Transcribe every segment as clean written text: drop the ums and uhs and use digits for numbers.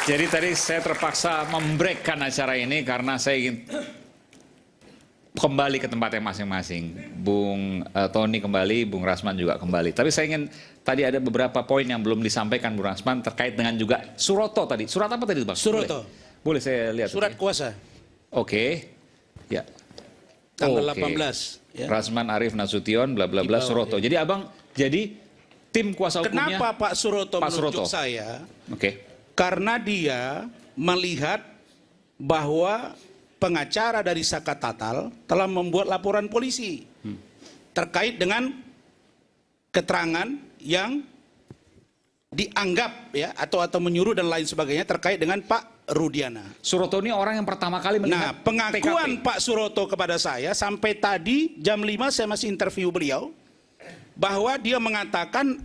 Jadi tadi saya terpaksa membreakkan acara ini karena saya ingin kembali ke tempatnya masing-masing. Bung Tony kembali, Bung Rasman juga kembali. Tapi saya ingin, tadi ada beberapa poin yang belum disampaikan Bung Rasman terkait dengan juga Suroto tadi. Surat apa tadi Bang? Suroto. Boleh saya lihat? Surat kuasa. Oke. Ya. Tanggal 18. Ya. Rasman Arif Nasution, bla bla bla, Suroto. Ya. Jadi abang, jadi tim kuasa hukumnya. Kenapa Pak Suroto menunjuk Suroto saya? Oke. Karena dia melihat bahwa pengacara dari Saka Tatal telah membuat laporan polisi terkait dengan keterangan yang dianggap ya atau menyuruh dan lain sebagainya terkait dengan Pak Rudiana. Suroto ini orang yang pertama kali melihat pengakuan TKP. Pak Suroto kepada saya sampai tadi jam 5 saya masih interview beliau bahwa dia mengatakan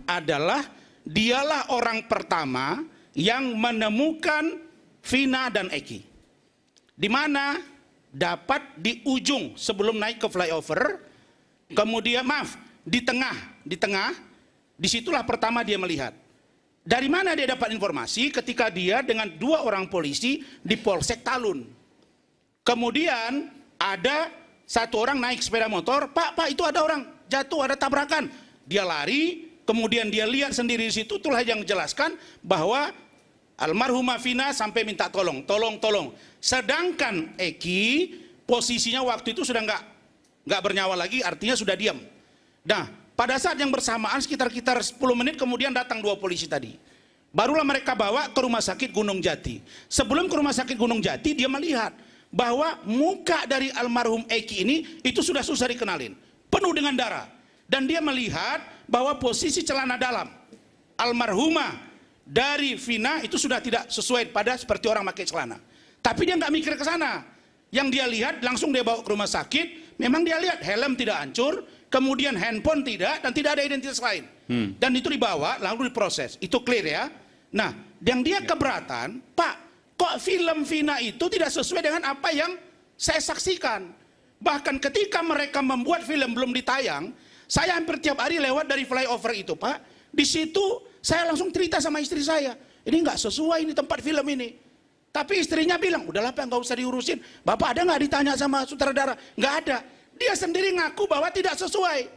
dialah orang pertama yang menemukan Vina dan Eki. Di mana dapat di ujung sebelum naik ke flyover, kemudian di tengah, disitulah pertama dia melihat. Dari mana dia dapat informasi? Ketika dia dengan 2 orang polisi di Polsek Talun. Kemudian ada 1 orang naik sepeda motor, Pak itu ada orang jatuh, ada tabrakan. Dia lari, kemudian dia lihat sendiri di situ, itulah yang menjelaskan bahwa almarhumah Vina sampai minta tolong. Sedangkan Eki posisinya waktu itu sudah nggak bernyawa lagi, artinya sudah diam. Nah, pada saat yang bersamaan sekitar 10 menit kemudian datang 2 polisi tadi. Barulah mereka bawa ke rumah sakit Gunung Jati. Sebelum ke rumah sakit Gunung Jati dia melihat bahwa muka dari almarhum Eki ini itu sudah susah dikenalin, penuh dengan darah. Dan dia melihat bahwa posisi celana dalam almarhumah dari Vina itu sudah tidak sesuai pada seperti orang pakai celana. Tapi dia nggak mikir ke sana. Yang dia lihat langsung dia bawa ke rumah sakit. Memang dia lihat helm tidak hancur, kemudian handphone tidak, dan tidak ada identitas lain. Dan itu dibawa lalu diproses. Itu clear ya. Nah, yang dia keberatan, Pak, kok film Vina itu tidak sesuai dengan apa yang saya saksikan. Bahkan ketika mereka membuat film belum ditayang, saya hampir tiap hari lewat dari flyover itu, Pak. Di situ saya langsung cerita sama istri saya, ini nggak sesuai ini tempat film ini. Tapi istrinya bilang, udahlah Pak, nggak usah diurusin. Bapak ada nggak ditanya sama sutradara? Nggak ada. Dia sendiri ngaku bahwa tidak sesuai.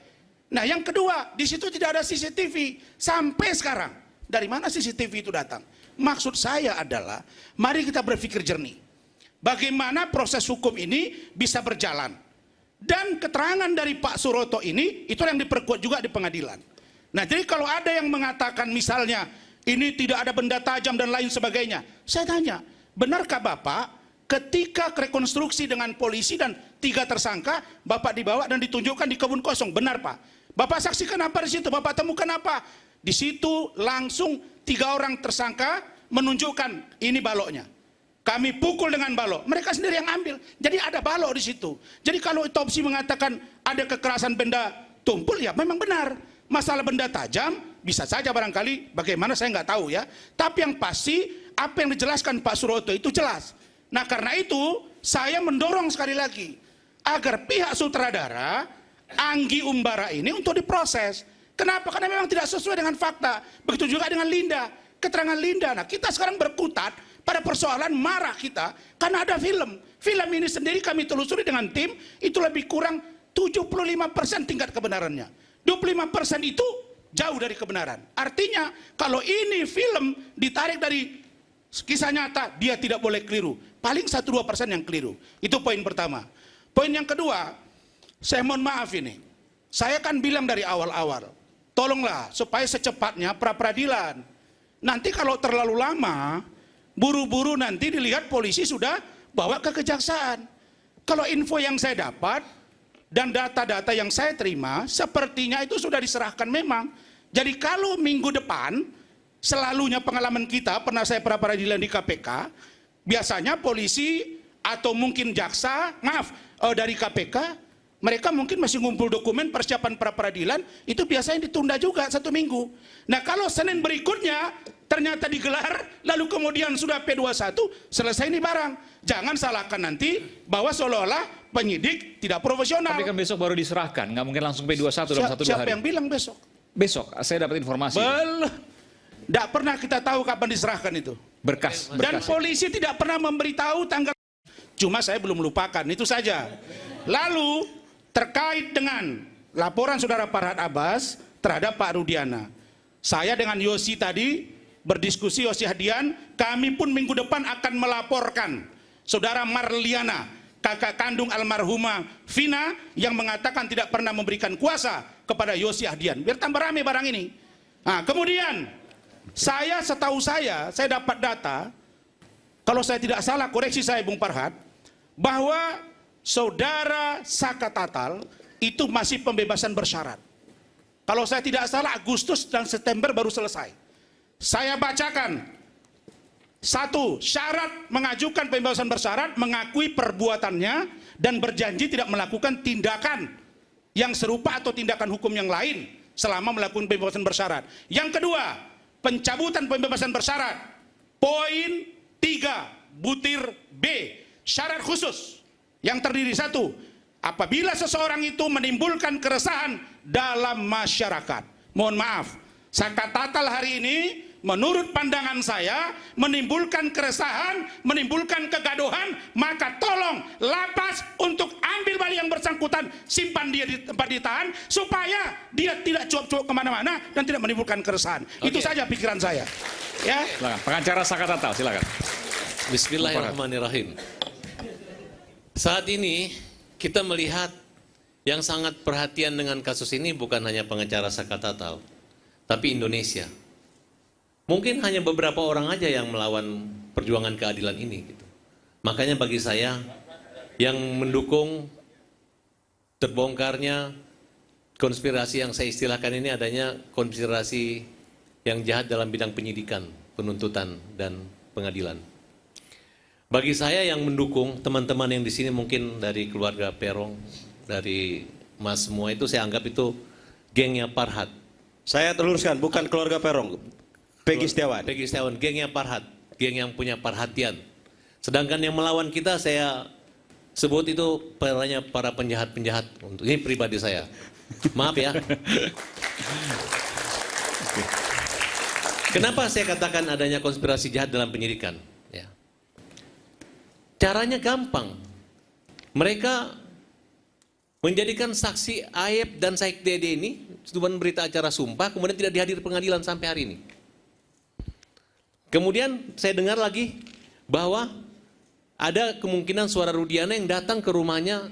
Nah yang kedua, di situ tidak ada CCTV sampai sekarang. Dari mana CCTV itu datang? Maksud saya adalah, mari kita berpikir jernih. Bagaimana proses hukum ini bisa berjalan? Dan keterangan dari Pak Suroto ini, itu yang diperkuat juga di pengadilan. Nah jadi kalau ada yang mengatakan misalnya ini tidak ada benda tajam dan lain sebagainya, saya tanya, benarkah Bapak ketika rekonstruksi dengan polisi dan 3 tersangka, Bapak dibawa dan ditunjukkan di kebun kosong, benar Pak? Bapak saksikan apa di situ? Bapak temukan apa? Di situ langsung 3 orang tersangka menunjukkan ini baloknya. Kami pukul dengan balok, mereka sendiri yang ambil. Jadi ada balok di situ. Jadi kalau otopsi mengatakan ada kekerasan benda tumpul, ya memang benar. Masalah benda tajam bisa saja barangkali bagaimana saya nggak tahu ya. Tapi yang pasti apa yang dijelaskan Pak Suroto itu jelas. Nah karena itu saya mendorong sekali lagi agar pihak sutradara Anggi Umbara ini untuk diproses. Kenapa? Karena memang tidak sesuai dengan fakta. Begitu juga dengan Linda, keterangan Linda. Nah kita sekarang berkutat pada persoalan marah kita karena ada film. Film ini sendiri kami telusuri dengan tim itu lebih kurang 75% tingkat kebenarannya. 25% itu jauh dari kebenaran. Artinya kalau ini film ditarik dari kisah nyata, dia tidak boleh keliru. Paling 1-2% yang keliru. Itu poin pertama. Poin yang kedua, saya mohon maaf ini. Saya kan bilang dari awal-awal, tolonglah supaya secepatnya pra-peradilan. Nanti kalau terlalu lama, buru-buru nanti dilihat polisi sudah bawa ke kejaksaan. Kalau info yang saya dapat, dan data-data yang saya terima sepertinya itu sudah diserahkan memang. Jadi kalau minggu depan, selalunya pengalaman kita, pernah saya pra-peradilan di KPK, biasanya polisi atau mungkin jaksa, dari KPK, mereka mungkin masih ngumpul dokumen persiapan pra-peradilan, itu biasanya ditunda juga 1 minggu. Nah kalau Senin berikutnya ternyata digelar, lalu kemudian sudah P21, selesai ini barang. Jangan salahkan nanti bahwa seolah-olah penyidik tidak profesional. Tapi kan besok baru diserahkan, nggak mungkin langsung P21 dalam 1-2 hari. Siapa yang bilang besok? Besok, saya dapat informasi. Tidak pernah kita tahu kapan diserahkan itu. berkas. Dan polisi tidak pernah memberitahu tanggal. Cuma saya belum melupakan, itu saja. Lalu terkait dengan laporan saudara Farhad Abbas terhadap Pak Rudiana. Saya dengan Yosi tadi berdiskusi, Yosi Hadian, kami pun minggu depan akan melaporkan saudara Marliana, kakak kandung almarhumah Vina, yang mengatakan tidak pernah memberikan kuasa kepada Yosi Hadian. Biar tambah rame barang ini. Nah, kemudian setahu saya dapat data, kalau saya tidak salah, koreksi saya Bung Farhad, bahwa saudara Saka Tatal itu masih pembebasan bersyarat. Kalau saya tidak salah, Agustus dan September baru selesai. Saya bacakan. 1. Syarat mengajukan pembebasan bersyarat, mengakui perbuatannya dan berjanji tidak melakukan tindakan yang serupa atau tindakan hukum yang lain selama melakukan pembebasan bersyarat. Yang kedua, pencabutan pembebasan bersyarat. Poin 3, butir B, syarat khusus yang terdiri 1. Apabila seseorang itu menimbulkan keresahan dalam masyarakat. Mohon maaf, Saka Tatal hari ini menurut pandangan saya menimbulkan keresahan, menimbulkan kegaduhan, maka tolong lapas untuk ambil balik yang bersangkutan, simpan dia di tempat ditahan supaya dia tidak cuap-cuap kemana-mana dan tidak menimbulkan keresahan. Itu saja pikiran saya. Ya. Silakan. Pengacara Saka Tatal, silakan. Bismillahirrahmanirrahim. Saat ini kita melihat yang sangat perhatian dengan kasus ini bukan hanya pengacara Saka Tatal, tapi Indonesia. Mungkin hanya beberapa orang aja yang melawan perjuangan keadilan ini. Gitu. Makanya bagi saya, yang mendukung terbongkarnya konspirasi yang saya istilahkan ini adanya konspirasi yang jahat dalam bidang penyidikan, penuntutan, dan pengadilan. Bagi saya yang mendukung, teman-teman yang di sini mungkin dari keluarga Perong, dari Mas semua itu saya anggap itu gengnya Farhad. Saya teluruskan, bukan keluarga Perong. Peggy Setiawan. Peggy Setiawan, gengnya Farhad, geng yang punya perhatian. Sedangkan yang melawan kita saya sebut itu para penjahat-penjahat. Ini pribadi saya. Maaf ya. Kenapa saya katakan adanya konspirasi jahat dalam penyidikan? Ya. Caranya gampang. Mereka menjadikan saksi Aep dan Saik Dede ini cuma berita acara sumpah, kemudian tidak dihadir pengadilan sampai hari ini. Kemudian saya dengar lagi bahwa ada kemungkinan suara Rudiana yang datang ke rumahnya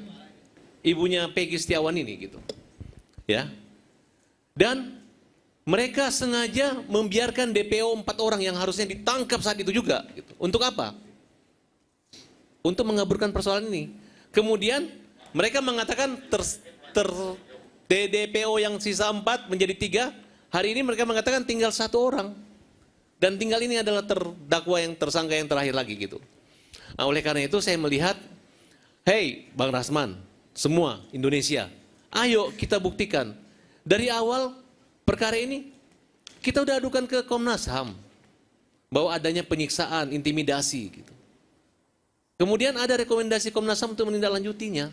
ibunya Peggy Setiawan ini gitu. Ya. Dan mereka sengaja membiarkan DPO 4 orang yang harusnya ditangkap saat itu juga gitu. Untuk apa? Untuk mengaburkan persoalan ini. Kemudian mereka mengatakan DPO yang sisa 4 menjadi 3. Hari ini mereka mengatakan tinggal 1 orang. Dan tinggal ini adalah terdakwa yang tersangka yang terakhir lagi gitu. Nah, oleh karena itu saya melihat, hey Bang Rasman, semua Indonesia, ayo kita buktikan. Dari awal perkara ini, kita udah adukan ke Komnas HAM. Bahwa adanya penyiksaan, intimidasi gitu. Kemudian ada rekomendasi Komnas HAM untuk menindaklanjutinya.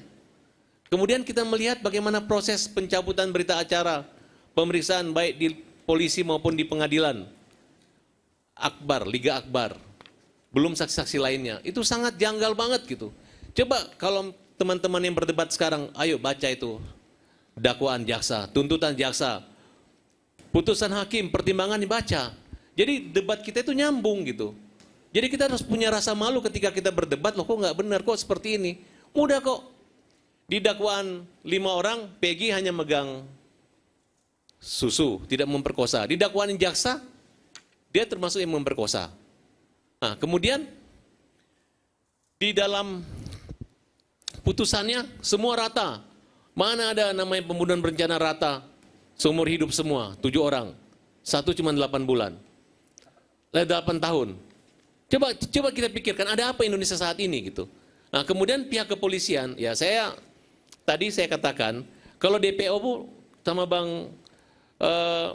Kemudian kita melihat bagaimana proses pencabutan berita acara, pemeriksaan baik di polisi maupun di pengadilan. Akbar, Liga Akbar, belum saksi-saksi lainnya, itu sangat janggal banget gitu. Coba kalau teman-teman yang berdebat sekarang, ayo baca itu dakwaan jaksa, tuntutan jaksa, putusan hakim, pertimbangan dibaca. Jadi debat kita itu nyambung gitu. Jadi kita harus punya rasa malu ketika kita berdebat, loh kok nggak benar, kok seperti ini. Mudah kok. Di dakwaan 5 orang, Peggy hanya megang susu, tidak memperkosa. Di dakwaan jaksa, dia termasuk yang memperkosa. Nah, kemudian di dalam putusannya semua rata. Mana ada namanya pembunuhan berencana rata, seumur hidup semua, 7 orang. 1 cuma 8 bulan. 8 tahun. Coba kita pikirkan ada apa Indonesia saat ini gitu. Nah, kemudian pihak kepolisian, ya tadi saya katakan, kalau DPO Bu sama Bang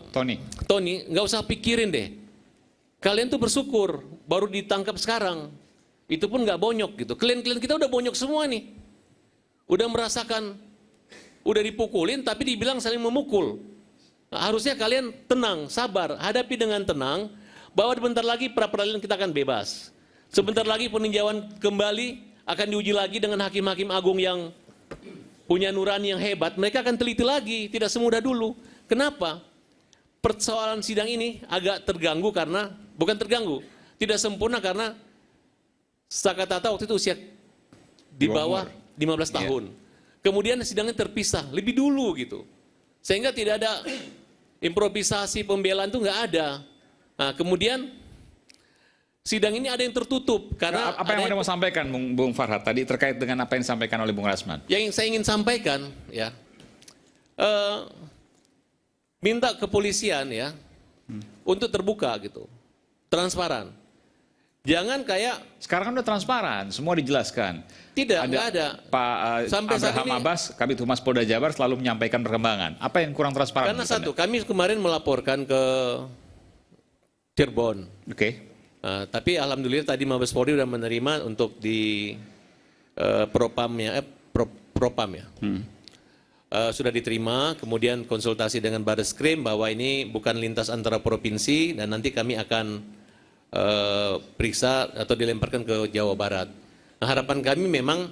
Tony, nggak usah pikirin deh. Kalian tuh bersyukur, baru ditangkap sekarang. Itu pun nggak bonyok gitu. Klien-klien kita udah bonyok semua nih. Udah merasakan, udah dipukulin tapi dibilang saling memukul. Nah, harusnya kalian tenang, sabar, hadapi dengan tenang. bahwa sebentar lagi pra peradilan kita akan bebas. Sebentar lagi peninjauan kembali akan diuji lagi dengan hakim-hakim agung yang punya nurani yang hebat. Mereka akan teliti lagi, tidak semudah dulu. Kenapa? Persoalan sidang ini agak terganggu karena, bukan terganggu, tidak sempurna karena Sakatata waktu itu usia di bawah 15 tahun. Kemudian sidangnya terpisah lebih dulu gitu. Sehingga tidak ada improvisasi pembelaan itu nggak ada. Nah, kemudian sidang ini ada yang tertutup karena apa yang Anda mau sampaikan, Bung Farhad, tadi terkait dengan apa yang disampaikan oleh Bung Rasman? Yang saya ingin sampaikan, ya, minta kepolisian ya untuk terbuka gitu, transparan. Jangan kayak Sekarang kan udah transparan, semua dijelaskan. nggak ada. Pak Sampai saat Abraham ini- Abbas, Kabid Humas Polda Jabar selalu menyampaikan perkembangan. Apa yang kurang transparan? Karena menurut satu, kami kemarin melaporkan ke Cirebon. Anda? Oke. Tapi alhamdulillah tadi Mabes Polri sudah menerima untuk di propamnya, propam ya. Sudah diterima, kemudian konsultasi dengan Barreskrim bahwa ini bukan lintas antara provinsi dan nanti kami akan periksa atau dilemparkan ke Jawa Barat. Nah, harapan kami memang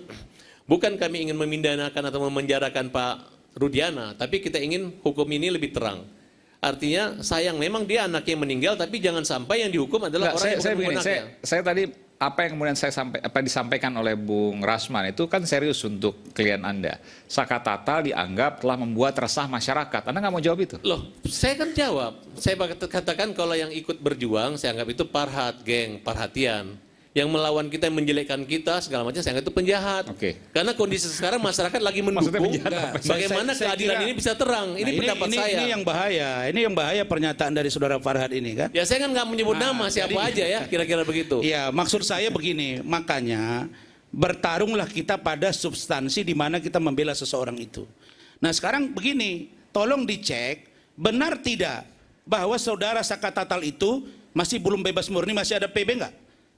bukan kami ingin memindahkan atau memenjarakan Pak Rudiana, tapi kita ingin hukum ini lebih terang. Artinya sayang memang dia anaknya meninggal, tapi jangan sampai yang dihukum adalah Nggak, orang yang saya membunuh begini, anaknya. saya tadi apa yang kemudian apa disampaikan oleh Bung Rasman itu kan serius untuk klien Anda. Sakatata dianggap telah membuat resah masyarakat. Anda nggak mau jawab itu? Loh, saya kan jawab. Saya katakan kalau yang ikut berjuang, saya anggap itu parhat, geng, perhatian. Yang melawan kita, yang menjelekkan kita, segala macam, saya anggap itu penjahat. Oke. Karena kondisi sekarang masyarakat lagi Maksudnya mendukung. penjahat apa? Bagaimana Saya keadilan kira- ini bisa terang? Ini Nah, pendapat saya. Ini yang bahaya pernyataan dari saudara Farhad ini kan. Ya saya kan nggak menyebut nama siapa aja ya, kira-kira begitu. Iya, maksud saya begini, makanya bertarunglah kita pada substansi di mana kita membela seseorang itu. Nah sekarang begini, tolong dicek benar tidak bahwa saudara Sakatatal itu masih belum bebas murni, masih ada PB nggak?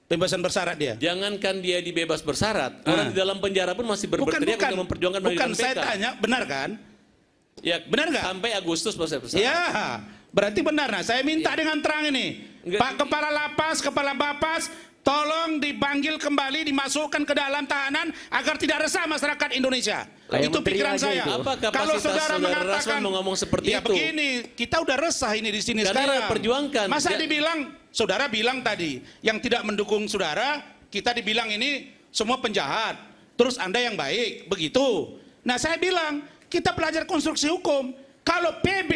Pembebasan bersyarat dia. Jangankan dia dibebas bersyarat, orang di dalam penjara pun masih berteriak untuk memperjuangkan bukan mendirikan saya PK. tanya, benar kan? Ya, Benar nggak? Sampai Agustus masih bersyarat. Ya, berarti benar. Nah, saya minta dengan terang ini, Enggak. Pak Kepala Lapas, Kepala Bapas, tolong dipanggil kembali, dimasukkan ke dalam tahanan agar tidak resah masyarakat Indonesia. Kayak Itu menteri pikiran aja saya. itu. Apa kapasitas Kalau saudara saudara mengatakan Rasman mau ngomong seperti ya itu? begini, kita udah resah ini di sini Karena sekarang. ya perjuangkan. Masa Ya. dibilang, saudara bilang tadi, yang tidak mendukung saudara, kita dibilang ini semua penjahat. Terus Anda yang baik, begitu. Nah saya bilang, kita belajar konstruksi hukum. Kalau PB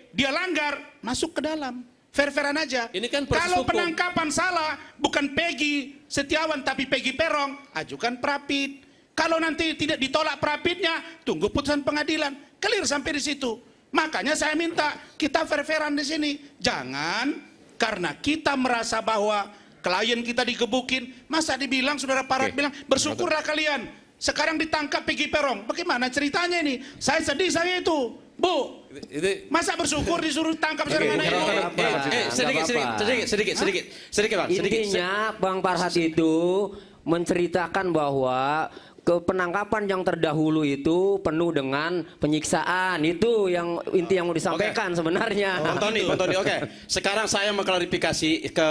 dia langgar, masuk ke dalam. Fair-fairan aja. Ini kan proses kalau hukum. penangkapan salah, bukan Peggy Setiawan tapi Peggy Peron, ajukan prapit. Kalau nanti tidak ditolak prapitnya, tunggu putusan pengadilan. Clear sampai di situ. Makanya saya minta kita fair-fairan di sini. Jangan karena kita merasa bahwa klien kita digebukin, masa dibilang saudara Farhad bilang bersyukurlah kalian. Sekarang ditangkap Peggy Peron. Bagaimana ceritanya ini? Saya sedih saya itu. Bu, masa bersyukur disuruh tangkap serangan ini? Sedikit bang. Intinya Bang Farhad itu menceritakan bahwa penangkapan yang terdahulu itu penuh dengan penyiksaan. Itu yang inti yang mau disampaikan sebenarnya. Bang Tony, oke. Sekarang saya mengklarifikasi ke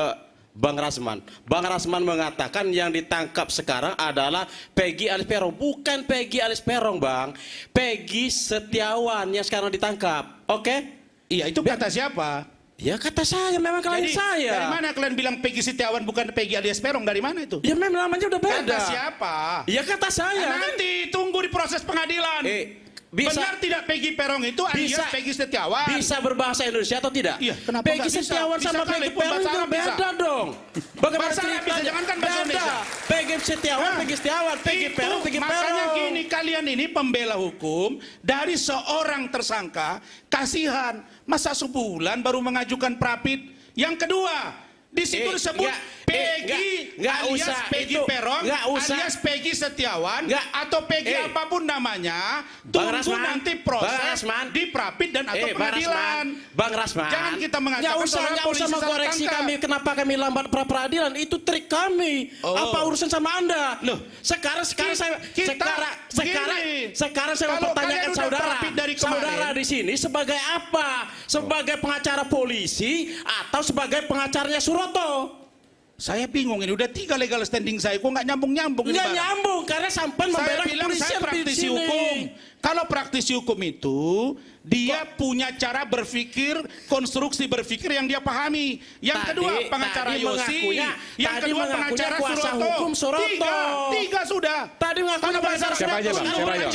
Bang Rasman. Bang Rasman mengatakan yang ditangkap sekarang adalah Peggy alias Peron. Bukan Peggy alias Peron, Bang. Peggy Setiawan yang sekarang ditangkap. Oke? Iya, itu kata siapa? Ya kata saya, memang klien Jadi, saya. dari mana kalian bilang Peggy Setiawan bukan Peggy alias Peron? Dari mana itu? Ya memang namanya udah beda. Kata siapa? Ya kata saya. Nanti tunggu di proses pengadilan. Bisa- Benar tidak Peggy Peron itu alias Peggy Setiawan? Bisa berbahasa Indonesia atau tidak? Iya, kenapa Peggy nggak bisa? Setiawan Bisa sama kali, Peggy pun Peron bahasa itu Arab bisa. beda dong. Bagaimana Bahasa Arab bisa, ceritanya? jangankan bahasa Beda. Indonesia. Peggy Setiawan, Peggy Setiawan, Peggy Peron, Peggy Peron. Makanya gini, kalian ini pembela hukum dari seorang tersangka, kasihan. Masa sebulan baru mengajukan prapit? Yang kedua, di situ disebut Peggy nggak alias usah, Peggy itu Peron nggak usah. alias Peggy Setiawan Nggak. atau Peggy apapun namanya, tunggu Rasman, nanti Bang proses Rasman. di Prapit dan atau pengadilan. Bang Rasman, Jangan kita mengatakan nggak usah bahwa polisi salah mengkoreksi tangkap. kami kenapa kami lambat pra peradilan, itu trik kami. Oh. Apa urusan sama Anda? Loh, sekarang saya begini. sekarang saya Kalau mempertanyakan kalian udah saudara. Prapit dari kemarin. Saudara di sini sebagai apa? Sebagai pengacara polisi atau sebagai pengacaranya Suroto? Saya bingung ini, udah 3 legal standing saya, kok nggak nyambung-nyambung ini Nggak barang. nyambung karena sampai Saya membela bilang saya kepolisian di praktisi sini. hukum. Kalau praktisi hukum itu, dia punya cara berpikir, konstruksi berpikir yang dia pahami. Yang kedua, pengacara tadi Yosi. mengakunya- Yang tadi kedua, mengakunya pengacara kuasa Suroto. hukum Suroto. Tiga sudah. Tadi mengaku Kalau pengacara Siapa aja, Bang? Siapa aja?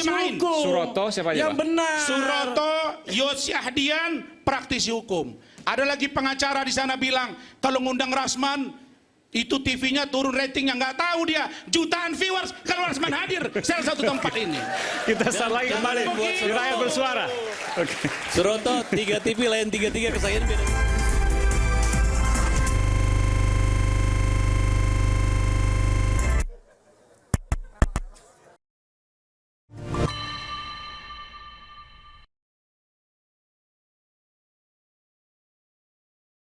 Suroto, siapa aja, Yang Bang? benar. Suroto, Yosi Ahdian, praktisi hukum. Ada lagi pengacara di sana bilang, kalau ngundang Rasman, itu TV-nya turun ratingnya, nggak tahu dia jutaan viewers kalau Rasman hadir salah satu tempat ini. Kita start lagi kembali di Rakyat Bersuara. Oke. Suroto 3 TV lain 33 kesayangan beda.